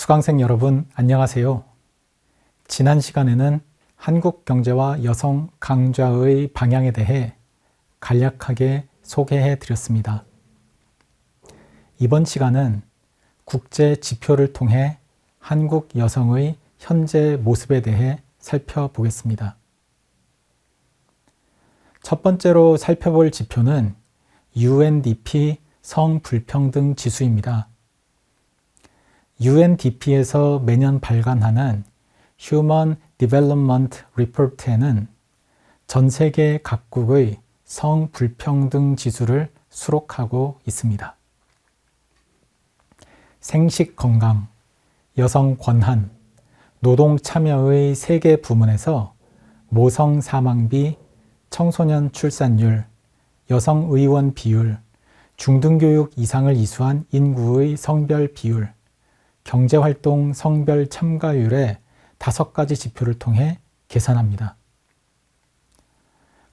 수강생 여러분 안녕하세요. 지난 시간에는 한국 경제와 여성 강좌의 방향에 대해 간략하게 소개해 드렸습니다. 이번 시간은 국제 지표를 통해 한국 여성의 현재 모습에 대해 살펴보겠습니다. 첫 번째로 살펴볼 지표는 UNDP 성불평등 지수입니다. UNDP에서 매년 발간하는 Human Development Report에는 전 세계 각국의 성불평등 지수를 수록하고 있습니다. 생식 건강, 여성 권한, 노동 참여의 3개 부문에서 모성 사망비, 청소년 출산율, 여성 의원 비율, 중등교육 이상을 이수한 인구의 성별 비율, 경제활동 성별 참가율의 5가지 지표를 통해 계산합니다.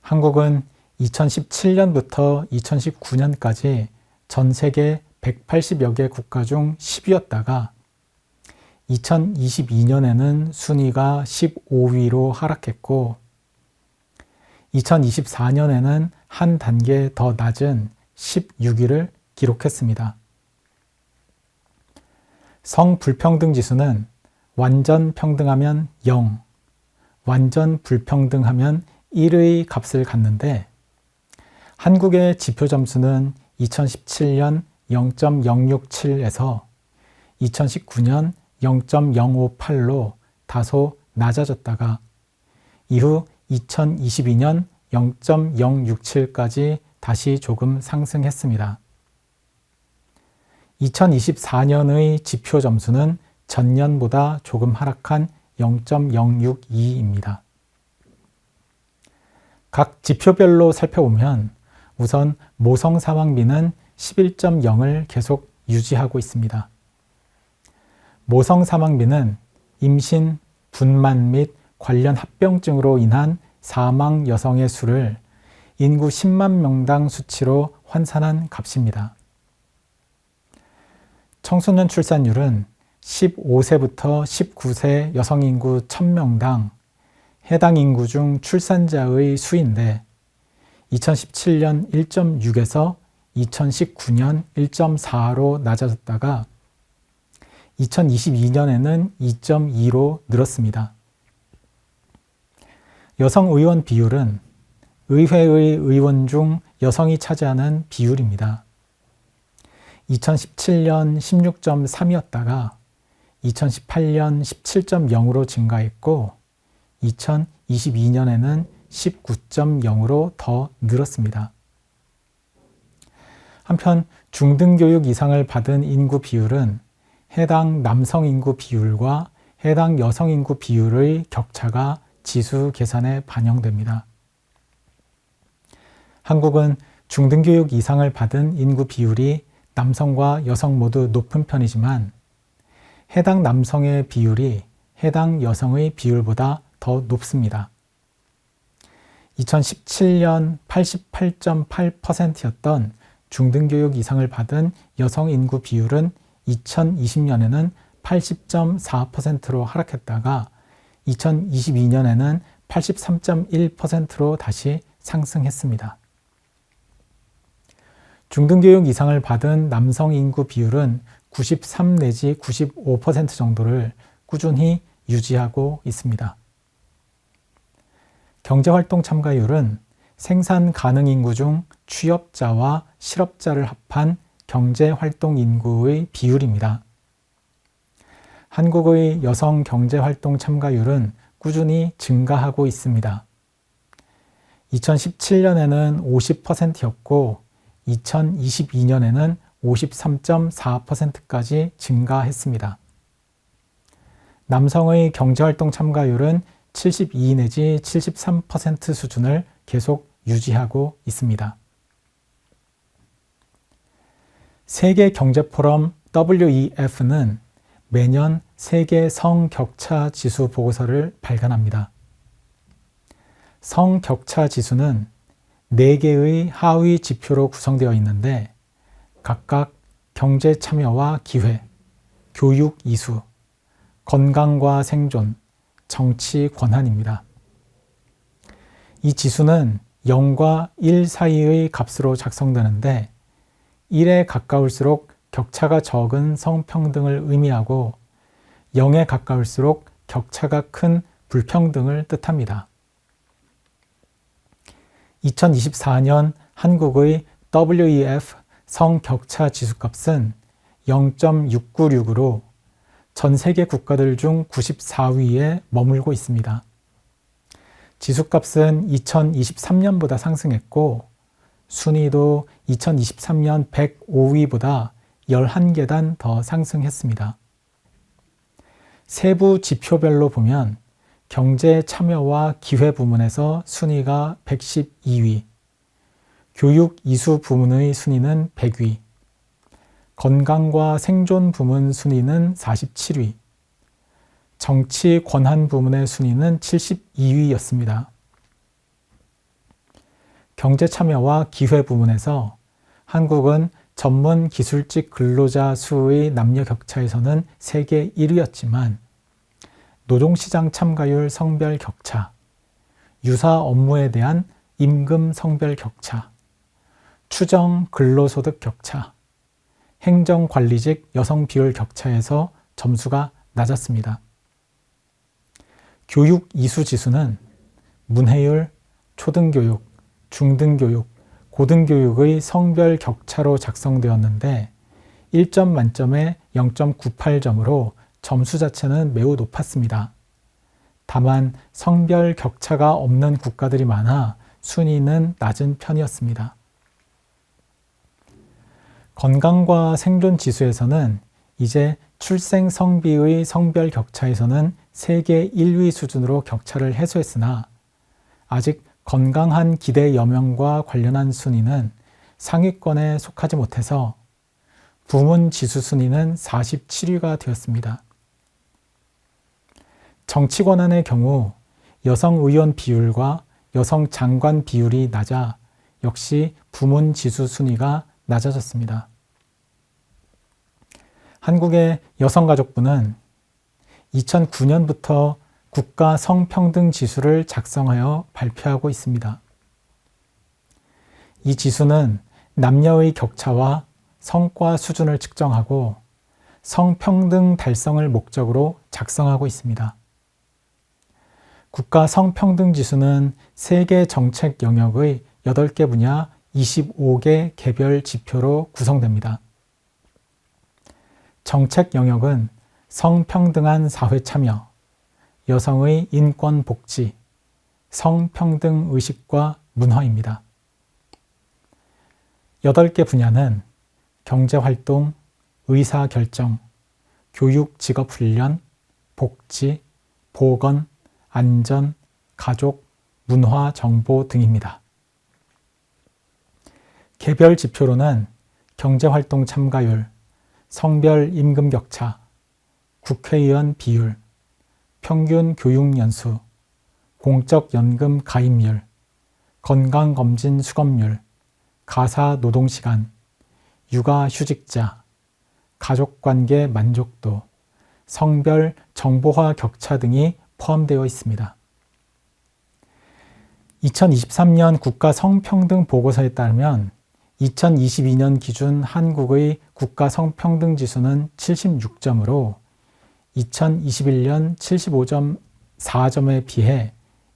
한국은 2017년부터 2019년까지 전 세계 180여 개 국가 중 10위였다가 2022년에는 순위가 15위로 하락했고 2024년에는 한 단계 더 낮은 16위를 기록했습니다. 성불평등 지수는 완전 평등하면 0, 완전 불평등하면 1의 값을 갖는데 한국의 지표 점수는 2017년 0.067에서 2019년 0.058로 다소 낮아졌다가 이후 2022년 0.067까지 다시 조금 상승했습니다. 2024년의 지표 점수는 전년보다 조금 하락한 0.062입니다. 각 지표별로 살펴보면 우선 모성 사망비는 11.0을 계속 유지하고 있습니다. 모성 사망비는 임신, 분만 및 관련 합병증으로 인한 사망 여성의 수를 인구 10만 명당 수치로 환산한 값입니다. 청소년 출산율은 15세부터 19세 여성 인구 1000명당 해당 인구 중 출산자의 수인데 2017년 1.6에서 2019년 1.4로 낮아졌다가 2022년에는 2.2로 늘었습니다. 여성 의원 비율은 의회의 의원 중 여성이 차지하는 비율입니다. 2017년 16.3이었다가 2018년 17.0으로 증가했고 2022년에는 19.0으로 더 늘었습니다. 한편 중등교육 이상을 받은 인구 비율은 해당 남성 인구 비율과 해당 여성 인구 비율의 격차가 지수 계산에 반영됩니다. 한국은 중등교육 이상을 받은 인구 비율이 남성과 여성 모두 높은 편이지만 해당 남성의 비율이 해당 여성의 비율보다 더 높습니다. 2017년 88.8%였던 중등교육 이상을 받은 여성 인구 비율은 2020년에는 80.4%로 하락했다가 2022년에는 83.1%로 다시 상승했습니다. 중등교육 이상을 받은 남성 인구 비율은 93 내지 95% 정도를 꾸준히 유지하고 있습니다. 경제활동 참가율은 생산 가능 인구 중 취업자와 실업자를 합한 경제활동 인구의 비율입니다. 한국의 여성 경제활동 참가율은 꾸준히 증가하고 있습니다. 2017년에는 50%였고 2022년에는 53.4%까지 증가했습니다. 남성의 경제활동 참가율은 72 내지 73% 수준을 계속 유지하고 있습니다. 세계경제포럼 WEF는 매년 세계 성격차 지수 보고서를 발간합니다. 성격차 지수는 4개의 하위 지표로 구성되어 있는데 각각 경제 참여와 기회, 교육 이수, 건강과 생존, 정치 권한입니다. 이 지수는 0과 1 사이의 값으로 작성되는데 1에 가까울수록 격차가 적은 성평등을 의미하고 0에 가까울수록 격차가 큰 불평등을 뜻합니다. 2024년 한국의 WEF 성격차 지수값은 0.696으로 전 세계 국가들 중 94위에 머물고 있습니다. 지수값은 2023년보다 상승했고 순위도 2023년 105위보다 11계단 더 상승했습니다. 세부 지표별로 보면 경제 참여와 기회 부문에서 순위가 112위, 교육 이수 부문의 순위는 100위, 건강과 생존 부문 순위는 47위, 정치 권한 부문의 순위는 72위였습니다. 경제 참여와 기회 부문에서 한국은 전문 기술직 근로자 수의 남녀 격차에서는 세계 1위였지만 노동시장 참가율 성별 격차, 유사 업무에 대한 임금 성별 격차, 추정 근로소득 격차, 행정관리직 여성 비율 격차에서 점수가 낮았습니다. 교육 이수 지수는 문해율, 초등교육, 중등교육, 고등교육의 성별 격차로 작성되었는데 1점 만점에 0.98점으로 점수 자체는 매우 높았습니다. 다만 성별 격차가 없는 국가들이 많아 순위는 낮은 편이었습니다. 건강과 생존 지수에서는 이제 출생 성비의 성별 격차에서는 세계 1위 수준으로 격차를 해소했으나 아직 건강한 기대 여명과 관련한 순위는 상위권에 속하지 못해서 부문 지수 순위는 47위가 되었습니다. 정치 권한의 경우 여성 의원 비율과 여성 장관 비율이 낮아 역시 부문 지수 순위가 낮아졌습니다. 한국의 여성가족부는 2009년부터 국가 성평등 지수를 작성하여 발표하고 있습니다. 이 지수는 남녀의 격차와 성과 수준을 측정하고 성평등 달성을 목적으로 작성하고 있습니다. 국가 성평등 지수는 세계 정책 영역의 8개 분야 25개 개별 지표로 구성됩니다. 정책 영역은 성평등한 사회 참여, 여성의 인권 복지, 성평등 의식과 문화입니다. 8개 분야는 경제활동, 의사결정, 교육 직업훈련, 복지, 보건, 안전, 가족, 문화 정보 등입니다. 개별 지표로는 경제활동 참가율, 성별 임금 격차, 국회의원 비율, 평균 교육연수, 공적연금 가입률, 건강검진 수검률, 가사 노동시간, 육아휴직자, 가족관계 만족도, 성별 정보화 격차 등이 포함되어 있습니다. 2023년 국가 성평등 보고서에 따르면 2022년 기준 한국의 국가 성평등 지수는 76점으로 2021년 75.4점에 비해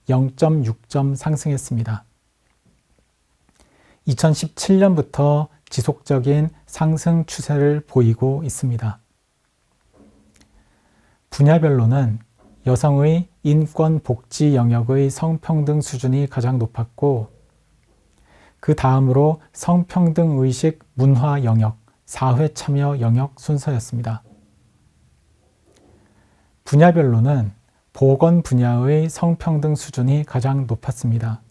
0.6점 상승했습니다. 2017년부터 지속적인 상승 추세를 보이고 있습니다. 분야별로는 여성의 인권 복지 영역의 성평등 수준이 가장 높았고 그 다음으로 성평등 의식 문화 영역, 사회 참여 영역 순서였습니다. 분야별로는 보건 분야의 성평등 수준이 가장 높았습니다.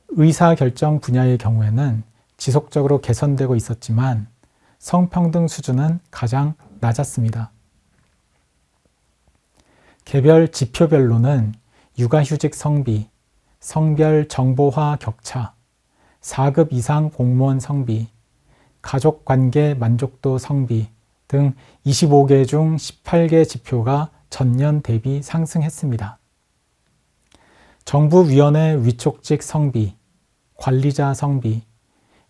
의사결정 분야의 경우에는 지속적으로 개선되고 있었지만 성평등 수준은 가장 낮았습니다. 개별 지표별로는 육아휴직 성비, 성별 정보화 격차, 4급 이상 공무원 성비, 가족관계 만족도 성비, 등 25개 중 18개 지표가 전년 대비 상승했습니다. 정부위원회 위촉직 성비, 관리자 성비,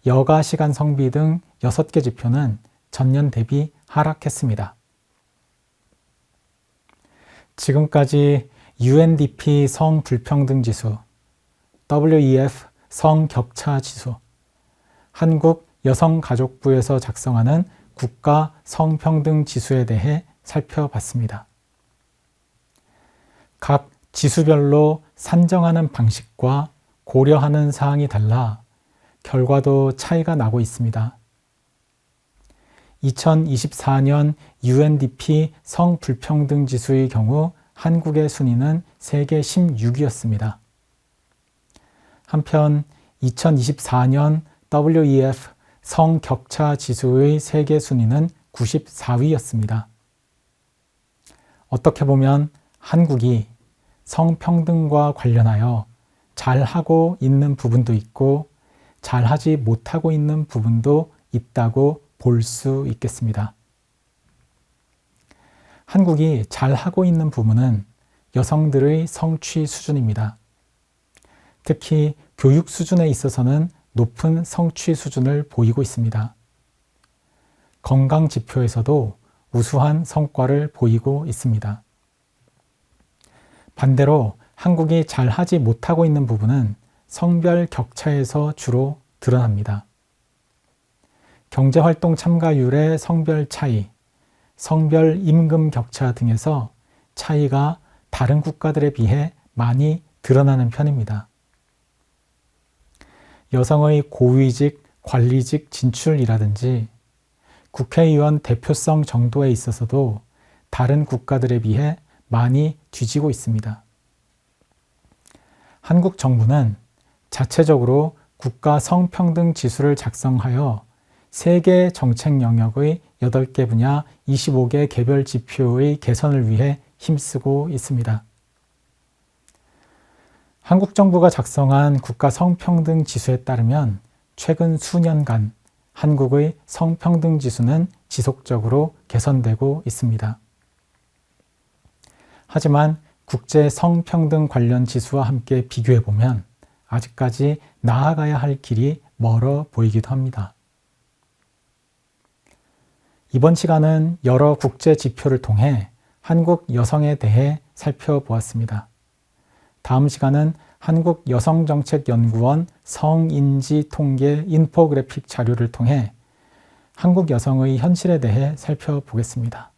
여가 시간 성비 등 6개 지표는 전년 대비 하락했습니다. 지금까지 UNDP 성불평등 지수, WEF 성격차 지수, 한국 여성가족부에서 작성하는 국가 성평등 지수에 대해 살펴봤습니다. 각 지수별로 산정하는 방식과 고려하는 사항이 달라 결과도 차이가 나고 있습니다. 2024년 UNDP 성불평등 지수의 경우 한국의 순위는 세계 16위였습니다. 한편 2024년 WEF 성격차 지수의 세계 순위는 94위였습니다. 어떻게 보면 한국이 성평등과 관련하여 잘하고 있는 부분도 있고 잘하지 못하고 있는 부분도 있다고 볼 수 있겠습니다. 한국이 잘하고 있는 부분은 여성들의 성취 수준입니다. 특히 교육 수준에 있어서는 높은 성취 수준을 보이고 있습니다. 건강 지표에서도 우수한 성과를 보이고 있습니다. 반대로 한국이 잘하지 못하고 있는 부분은 성별 격차에서 주로 드러납니다. 경제활동 참가율의 성별 차이, 성별 임금 격차 등에서 차이가 다른 국가들에 비해 많이 드러나는 편입니다. 여성의 고위직, 관리직 진출이라든지 국회의원 대표성 정도에 있어서도 다른 국가들에 비해 많이 뒤지고 있습니다. 한국 정부는 자체적으로 국가 성평등 지수를 작성하여 세계 정책 영역의 8개 분야 25개 개별 지표의 개선을 위해 힘쓰고 있습니다. 한국 정부가 작성한 국가 성평등 지수에 따르면 최근 수년간 한국의 성평등 지수는 지속적으로 개선되고 있습니다. 하지만 국제 성평등 관련 지수와 함께 비교해보면 아직까지 나아가야 할 길이 멀어 보이기도 합니다. 이번 시간은 여러 국제 지표를 통해 한국 여성에 대해 살펴보았습니다. 다음 시간은 한국여성정책연구원 성인지 통계 인포그래픽 자료를 통해 한국 여성의 현실에 대해 살펴보겠습니다.